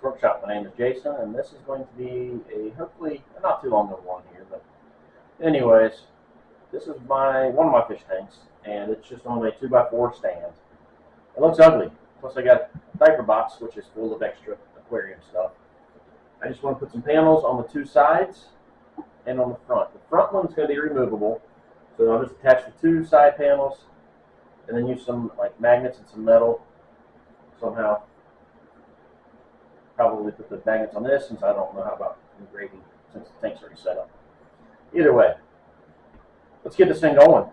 Workshop. My name is Jason, and this is going to be a hopefully not too long of one here. But anyways, this is one of my fish tanks, and it's just only a 2x4 stand. It looks ugly. Plus, I got a diaper box which is full of extra aquarium stuff. I just want to put some panels on the two sides and on the front. The front one's going to be removable, so I'll just attach the two side panels, and then use some like magnets and some metal somehow. Probably put the magnets on this since I don't know how about engraving since the tank's already set up. Either way, let's get this thing going.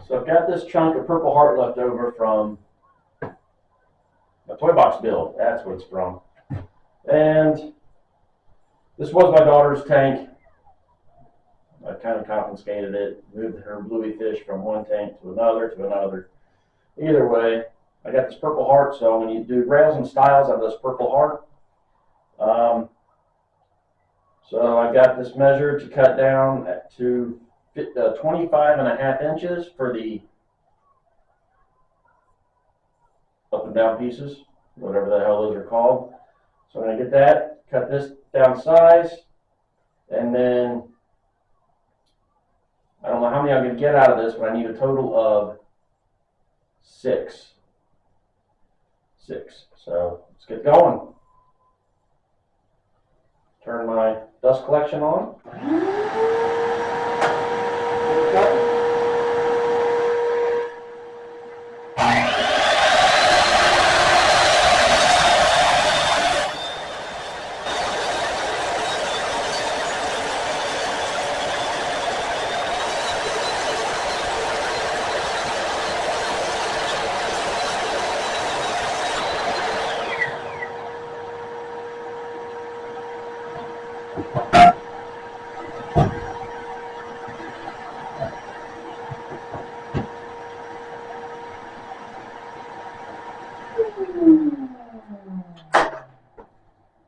So I've got this chunk of Purpleheart left over from a toy box build. That's what it's from. And this was my daughter's tank. I kind of confiscated it, moved her bluey fish from one tank to another. Either way, I got this Purpleheart, so I'm going to do rails and stiles out of this Purpleheart. So I got this measured to cut down to 25.5 inches for the up and down pieces, whatever the hell those are called. So I'm going to get that, cut this down size, and then I don't know how many I'm going to get out of this, but I need a total of six. So let's get going. Turn my dust collection on.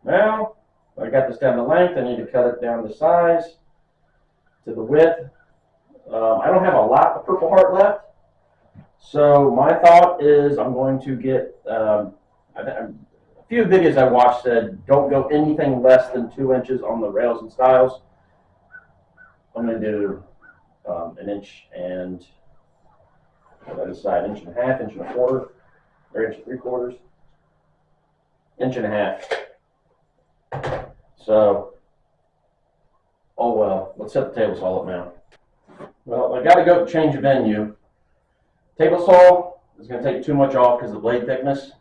Now, I got this down to length. I need to cut it down to size, to the width. I don't have a lot of Purpleheart left, so my thought is I'm going to get, a few videos I watched said don't go anything less than 2 inches on the rails and stiles. I'm going to do an inch and, what did I decide, inch and a half, inch and a quarter, or inch and 3/4, inch and a half. So, oh well, let's set the table saw up now. Well, I got to go change a venue. Table saw is going to take too much off because of the blade thickness,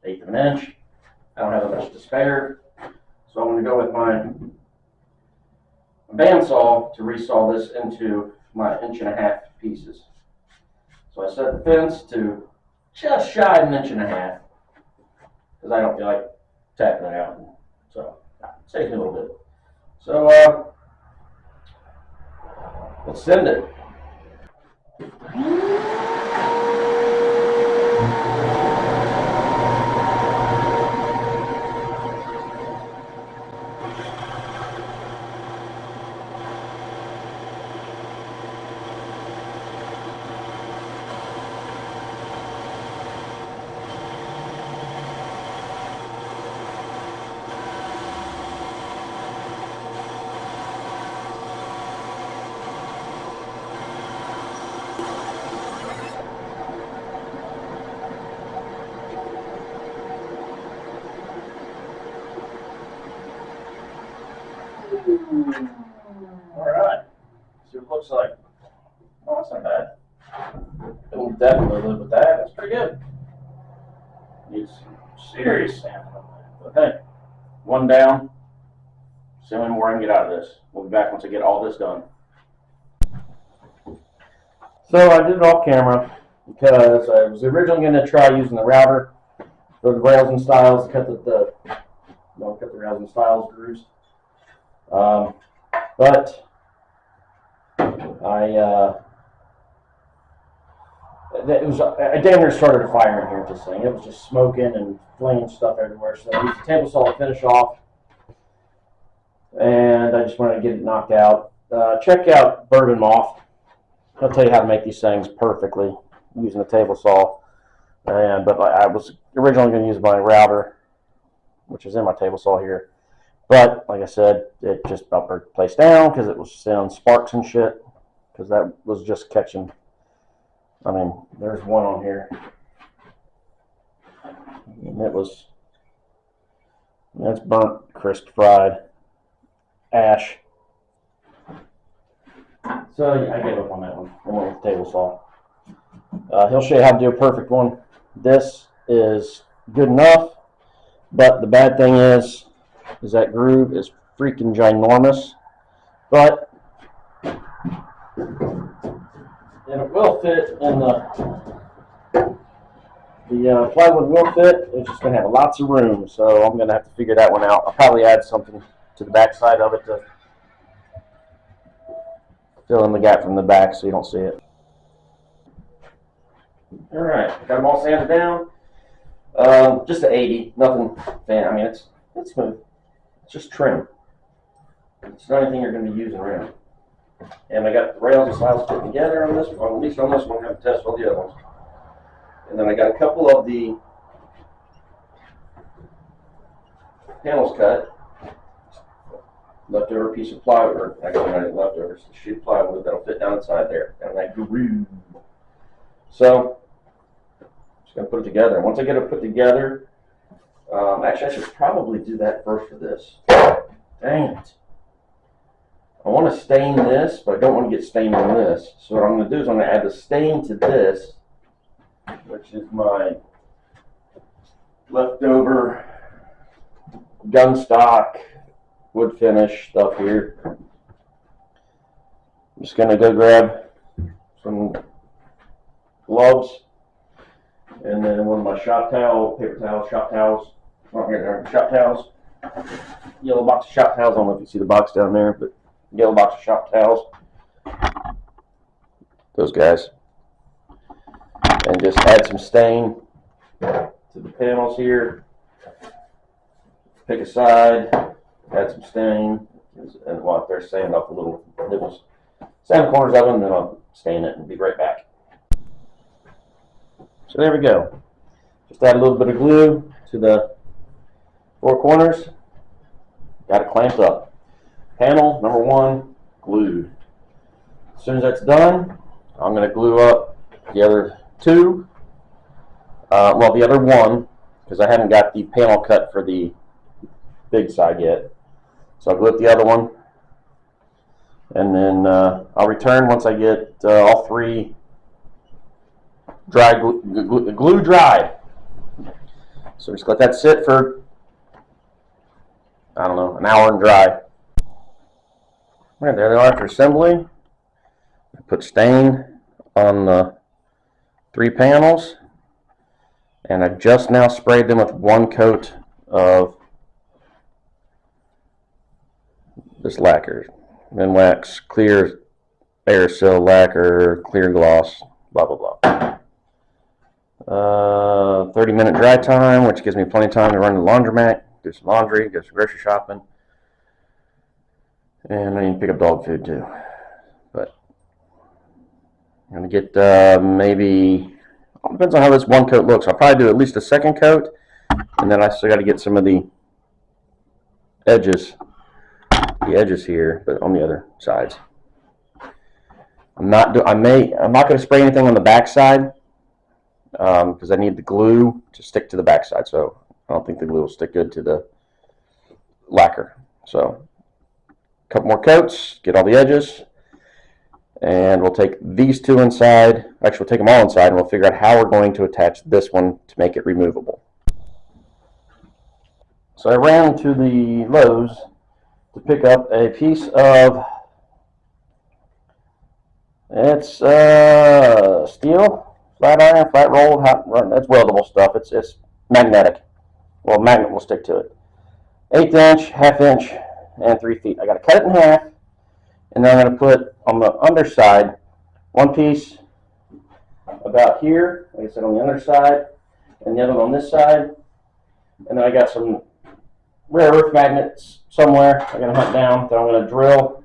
1/8 of an inch. I don't have much to spare, so I'm going to go with my bandsaw to resaw this into my 1.5 inch pieces. So I set the fence to just shy of 1.5 inches because I don't feel like tapping it out. So it saves me a little bit. So let's send it. Alright, see what it looks like. Oh, that's not bad. It'll definitely live with that. That's pretty good. Needs some serious sanding on that. But hey, one down. See how many more I can get out of this. We'll be back once I get all this done. So I did it off camera because I was originally going to try using the router for the rails and stiles to cut the rails and stiles grooves. But I it was, I damn near started a fire in here with this thing. It was just smoking and flinging stuff everywhere. So I used the table saw to finish off, and I just wanted to get it knocked out. Check out Bourbon Moth. He'll tell you how to make these things perfectly using the table saw. But I was originally going to use my router, which is in my table saw here. But like I said, it just about burnt the place down because it was sending sparks and shit. Because that was just catching. I mean, there's one on here, and that's burnt, crisp, fried ash. So I gave up on that one. I went with the table saw. He'll show you how to do a perfect one. This is good enough, but the bad thing is that groove is freaking ginormous. But and it will fit in the plywood will fit. It's just going to have lots of room, so I'm going to have to figure that one out. I'll probably add something to the back side of it to fill in the gap from the back so you don't see it. All right, got them all sanded down. Just an 80, nothing fan. I mean, it's smooth. It's just trim. It's not anything you're going to be using around. And I got the rails and sides put together on this one. At least on this one, I haven't tested all the other ones. And then I got a couple of the panels cut. Leftover piece of plywood. I got my leftovers. A sheet of plywood that'll fit down inside there. And that groove. So, just going to put it together. Once I get it put together, actually, I should probably do that first for this. Dang it. I want to stain this, but I don't want to get stained on this. So what I'm going to do is I'm going to add the stain to this, which is my leftover gun stock wood finish stuff here. I'm just going to go grab some gloves and then one of my shop towels, paper towels, shop towels. Oh, here they are, shop towels. Yellow box of shop towels. I don't know if you see the box down there, but yellow box of shop towels. Those guys. And just add some stain to the panels here. Pick a side, add some stain, and while they're sanding up the little nibbles, sand the corners of them, and then I'll stain it and be right back. So there we go. Just add a little bit of glue to the four corners. Got it clamped up. Panel number one glued. As soon as that's done, I'm going to glue up the other two. Well, the other one, because I haven't got the panel cut for the big side yet. So I'll glue up the other one, and then I'll return once I get all three dry glue dried. So just let that sit for, I don't know, an hour and dry. Right, there they are after assembly. I put stain on the three panels, and I just now sprayed them with one coat of this lacquer. Minwax clear aerosol lacquer, clear gloss, blah blah blah. 30-minute dry time, which gives me plenty of time to run to the laundromat, do some laundry, go some grocery shopping, and I need to pick up dog food too. But I'm gonna get maybe, depends on how this one coat looks. I'll probably do at least a second coat, and then I still got to get some of the edges here, but on the other sides. I'm not going to spray anything on the back side because I need the glue to stick to the back side. So I don't think the glue will stick good to the lacquer. So a couple more coats, get all the edges, and we'll take these two inside. Actually, we'll take them all inside, and we'll figure out how we're going to attach this one to make it removable. So I ran to the Lowe's to pick up a piece of, it's steel, flat iron, flat rolled, that's weldable stuff. It's magnetic. Well, magnet will stick to it. 1/8 inch, 1/2 inch, and 3 feet. I got to cut it in half, and then I'm going to put on the underside one piece about here, like I said, on the other side, and the other one on this side. And then I got some rare earth magnets somewhere I'm going to hunt down that I'm going to drill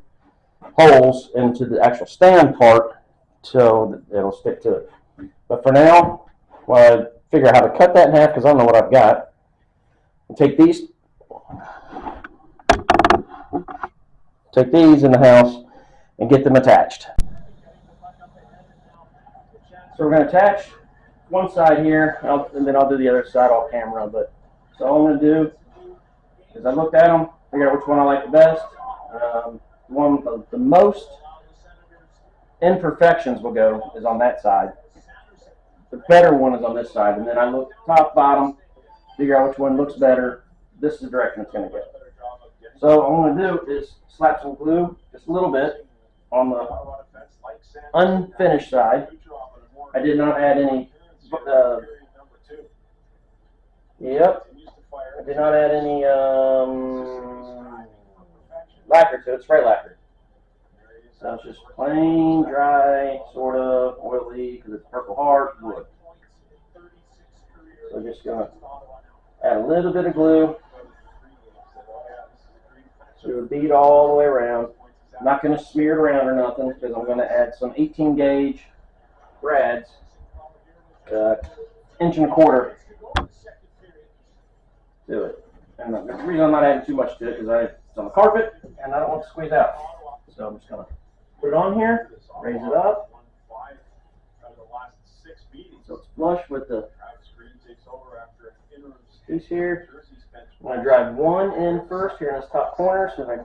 holes into the actual stand part so that it'll stick to it. But for now, while I figure out how to cut that in half, because I don't know what I've got, I'll take these in the house and get them attached. So we're going to attach one side here, and then I'll do the other side off camera. But so all I'm going to do is I looked at them, figure out which one I like the best. One of the most imperfections will go is on that side. The better one is on this side, and then I look top, bottom, figure out which one looks better. This is the direction it's going to go. So all I'm going to do is slap some glue, just a little bit, on the unfinished side. I did not add any. I did not add any lacquer to it, spray lacquer. So it's just plain, dry, sort of oily, because it's Purpleheart wood. So I'm just going to add a little bit of glue. So it'll bead all the way around. I'm not going to smear it around or nothing, because I'm going to add some 18 gauge brads, 1.25 inches to it. And the reason I'm not adding too much to it is it's on the carpet and I don't want it to squeeze out. So I'm just going to put it on here, raise it up, so it's flush with the piece here. I'm going to drive one in first here in this top corner, so then I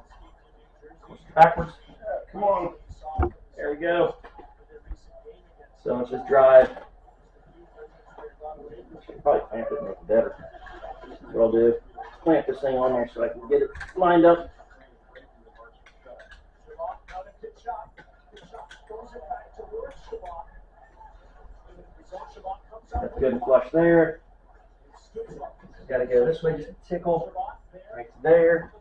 push backwards. Come on, there we go. So let's just drive. I should probably clamp it and make it better. That's what I'll do. Clamp this thing on there so I can get it lined up. That's good and flush there. Got to go this way just to tickle right there.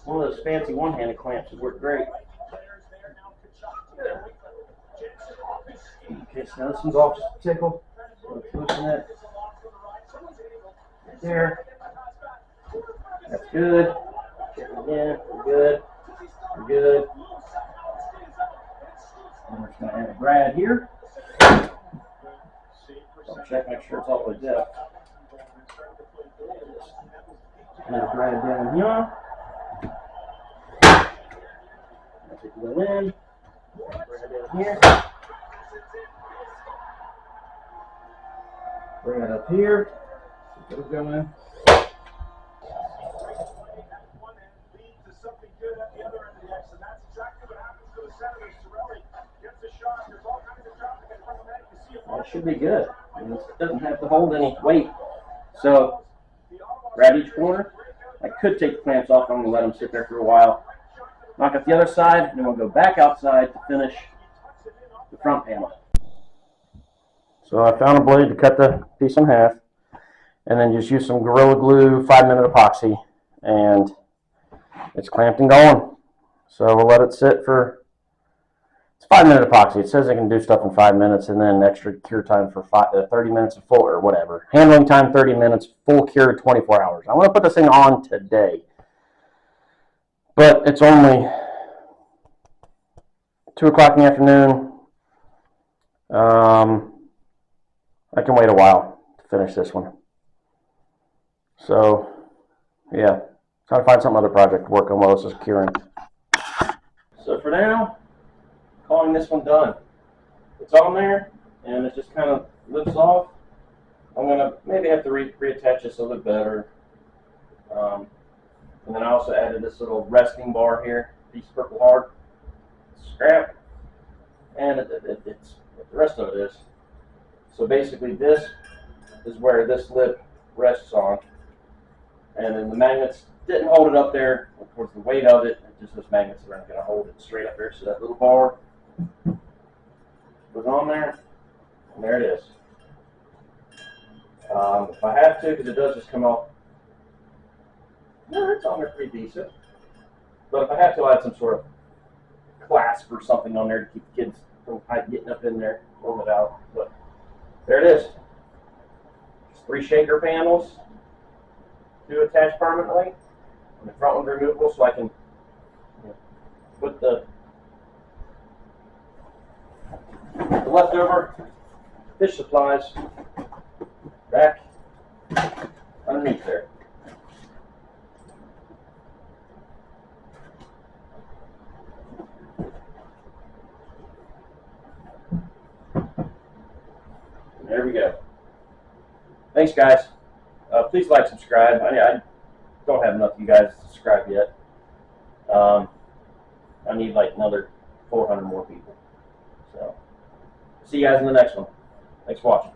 One of those fancy one-handed clamps would work great. Okay, so now this one's off just a tickle. So let's loosen it. Right there. That's good. Check it again. We're good. We're good. And we're just going to add a brad here. So check, make sure it's all the way down. Add a brad down here. Take it in. Brad down here. Bring it up here. It'll go in. Well, it should be good. And it doesn't have to hold any weight. So, grab each corner. I could take the clamps off. I'm going to let them sit there for a while. Knock out the other side, and then we'll go back outside to finish the front panel. So I found a blade to cut the piece in half, and then just use some Gorilla Glue 5-minute epoxy, and it's clamped and going. So we'll let it sit for, it's 5-minute epoxy. It says it can do stuff in 5 minutes, and then extra cure time for 30 minutes of full, or whatever. Handling time 30 minutes, full cure 24 hours. I want to put this thing on today, but it's only 2 o'clock in the afternoon. I can wait a while to finish this one. So, yeah, try to find some other project to work on while this is curing. So for now, calling this one done. It's on there, and it just kind of lifts off. I'm gonna maybe have to reattach this a little bit better. And then I also added this little resting bar here, piece of Purpleheart scrap, and it's the rest of it is. So basically, this is where this lip rests on, and then the magnets didn't hold it up there. Of course, the weight of it, just those magnets aren't going to hold it straight up there. So that little bar goes on there, and there it is. If I have to, because it does just come off No, it's on there pretty decent. But if I have to, I'll add some sort of clasp or something on there to keep the kids from getting up in there, pulling it out. But there it is. Just 3 shaker panels, 2 attached permanently, and the front one's removable, so I can put the leftover fish supplies back underneath there. There we go. Thanks, guys. Please like, subscribe. I don't have enough of you guys to subscribe yet. I need like another 400 more people. So, see you guys in the next one. Thanks for watching.